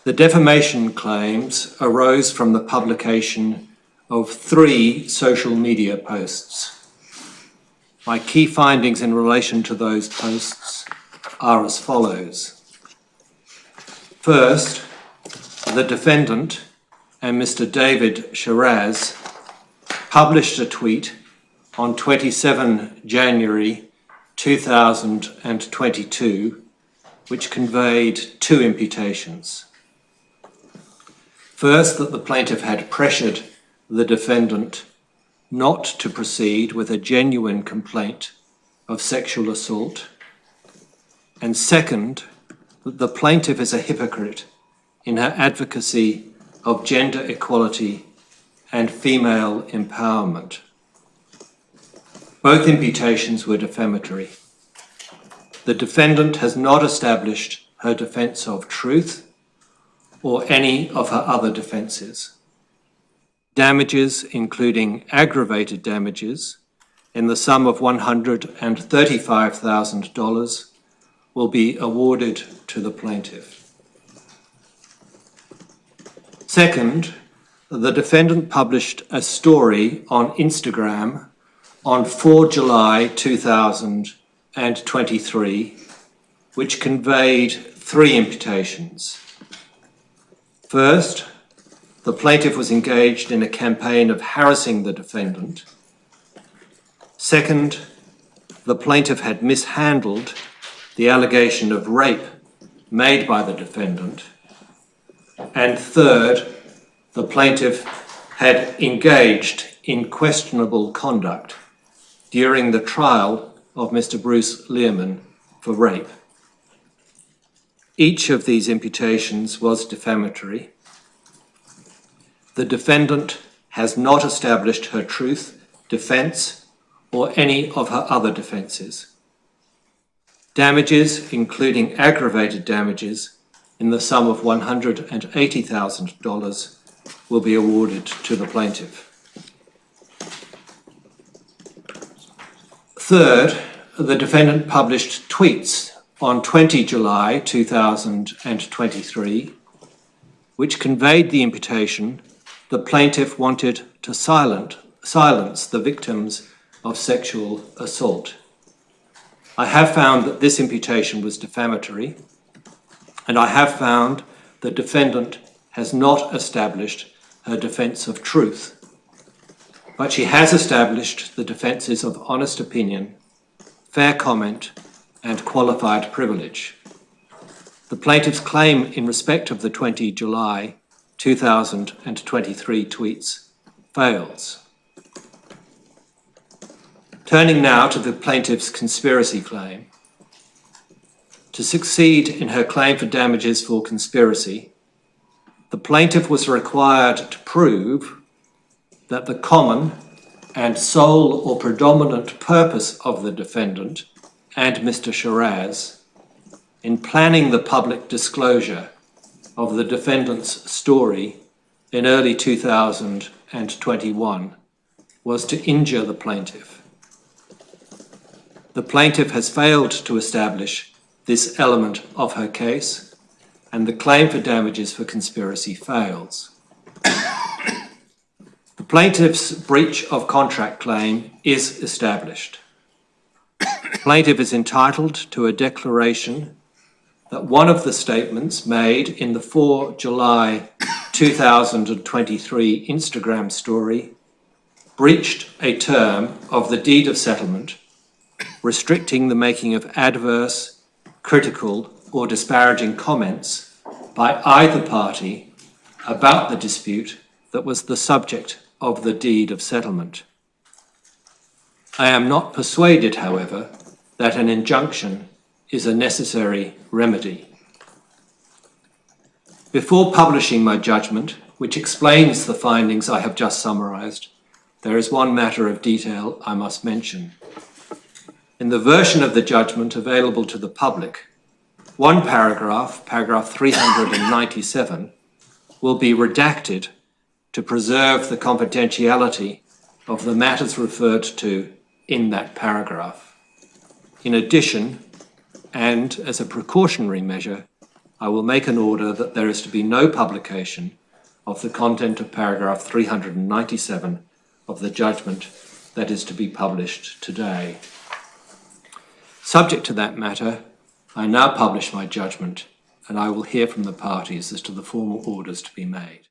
The defamation claims arose from the publication of 3 social media posts. My key findings in relation to those posts are as follows. First, the defendant and Mr. David Shiraz published a tweet on 27 January 2022 which conveyed 2 imputations. First, that the plaintiff had pressured the defendant not to proceed with a genuine complaint of sexual assault. And second, that the plaintiff is a hypocrite in her advocacy of gender equality and female empowerment. Both imputations were defamatory. The defendant has not established her defence of truth or any of her other defences. Damages, including aggravated damages, in the sum of $135,000 will be awarded to the plaintiff. Second, the defendant published a story on Instagram on 4 July 2023, which conveyed 3 imputations. First, the plaintiff was engaged in a campaign of harassing the defendant. Second, the plaintiff had mishandled the allegation of rape made by the defendant. And third, the plaintiff had engaged in questionable conduct during the trial of Mr. Bruce Learman for rape. Each of these imputations was defamatory. The defendant has not established her truth, defence, or any of her other defences. Damages, including aggravated damages, in the sum of $180,000 will be awarded to the plaintiff. Third, the defendant published tweets on 20 July 2023, which conveyed the imputation the plaintiff wanted to silence the victims of sexual assault. I have found that this imputation was defamatory, and I have found the defendant has not established her defence of truth, but she has established the defences of honest opinion, fair comment, and qualified privilege. The plaintiff's claim in respect of the 20 July 2023 tweets fails. Turning now to the plaintiff's conspiracy claim. To succeed in her claim for damages for conspiracy, the plaintiff was required to prove that the common and sole or predominant purpose of the defendant and Mr. Shiraz in planning the public disclosure of the defendant's story in early 2021 was to injure the plaintiff. The plaintiff has failed to establish this element of her case, and the claim for damages for conspiracy fails. The plaintiff's breach of contract claim is established. The plaintiff is entitled to a declaration that one of the statements made in the 4 July 2023 Instagram story breached a term of the deed of settlement, restricting the making of adverse, critical, or disparaging comments by either party about the dispute that was the subject of the deed of settlement. I am not persuaded, however, that an injunction is a necessary remedy. Before publishing my judgment, which explains the findings I have just summarised, there is one matter of detail I must mention. In the version of the judgment available to the public, one paragraph, paragraph 397, will be redacted to preserve the confidentiality of the matters referred to in that paragraph. In addition, and as a precautionary measure, I will make an order that there is to be no publication of the content of paragraph 397 of the judgment that is to be published today. Subject to that matter, I now publish my judgment, and I will hear from the parties as to the formal orders to be made.